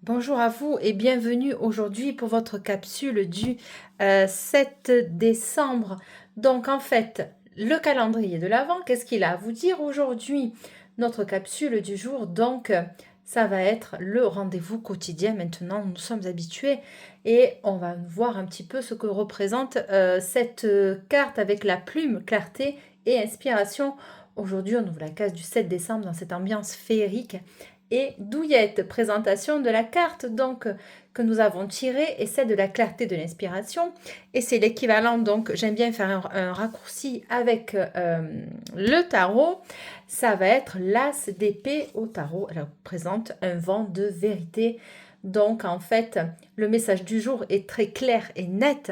Bonjour à vous et bienvenue aujourd'hui pour votre capsule du 7 décembre. Donc en fait, le calendrier de l'Avent, qu'est-ce qu'il a à vous dire aujourd'hui? Notre capsule du jour, donc ça va être le rendez-vous quotidien. Maintenant, nous sommes habitués et on va voir un petit peu ce que représente cette carte avec la plume, clarté et inspiration. Aujourd'hui, on ouvre la case du 7 décembre dans cette ambiance féerique et douillette, présentation de la carte donc que nous avons tirée et celle de la clarté de l'inspiration. Et c'est l'équivalent, donc j'aime bien faire un raccourci avec le tarot. Ça va être l'as d'épée au tarot. Elle représente un vent de vérité. Donc en fait, le message du jour est très clair et net.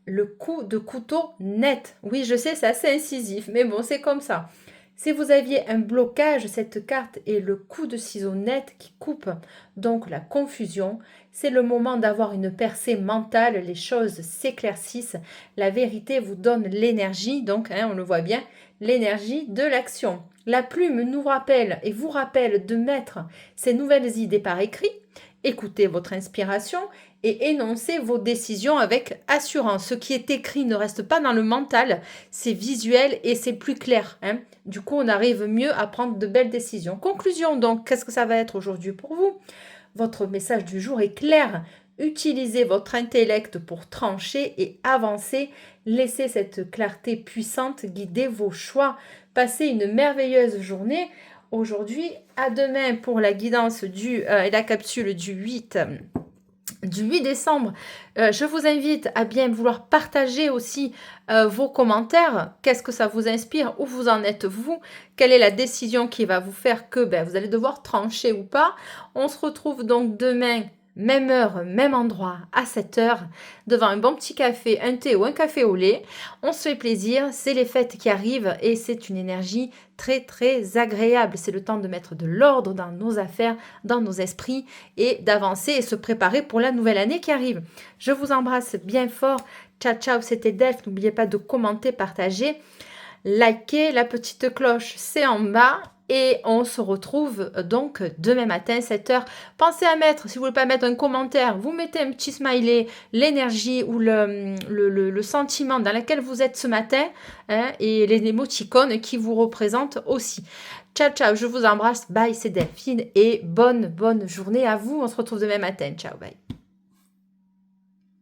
Le coup de couteau net. Oui, je sais, c'est assez incisif, mais bon, c'est comme ça. Si vous aviez un blocage, cette carte est le coup de ciseau net qui coupe donc la confusion. C'est le moment d'avoir une percée mentale, les choses s'éclaircissent, la vérité vous donne l'énergie, donc on le voit bien, l'énergie de l'action. La plume nous rappelle et vous rappelle de mettre ces nouvelles idées par écrit, écoutez votre inspiration et énoncez vos décisions avec assurance. Ce qui est écrit ne reste pas dans le mental, c'est visuel et c'est plus clair. Du coup, on arrive mieux à prendre de belles décisions. Conclusion donc, qu'est-ce que ça va être aujourd'hui pour vous? Votre message du jour est clair. Utilisez votre intellect pour trancher et avancer. Laissez cette clarté puissante guider vos choix. Passez une merveilleuse journée. Aujourd'hui, à demain pour la guidance la capsule du 8 décembre. Je vous invite à bien vouloir partager aussi vos commentaires. Qu'est-ce que ça vous inspire? Où vous en êtes vous? Quelle est la décision qui va vous faire que vous allez devoir trancher ou pas? On se retrouve donc demain, même heure, même endroit, à 7 heures, devant un bon petit café, un thé ou un café au lait. On se fait plaisir, c'est les fêtes qui arrivent et c'est une énergie très très agréable. C'est le temps de mettre de l'ordre dans nos affaires, dans nos esprits et d'avancer et se préparer pour la nouvelle année qui arrive. Je vous embrasse bien fort. Ciao ciao, c'était Delphes. N'oubliez pas de commenter, partager, liker, la petite cloche c'est en bas. Et on se retrouve donc demain matin, 7 heures. Pensez à mettre, si vous ne voulez pas mettre un commentaire, vous mettez un petit smiley, l'énergie ou le sentiment dans lequel vous êtes ce matin et les émoticônes qui vous représentent aussi. Ciao, ciao, je vous embrasse. Bye, c'est Delphine et bonne journée à vous. On se retrouve demain matin. Ciao, bye.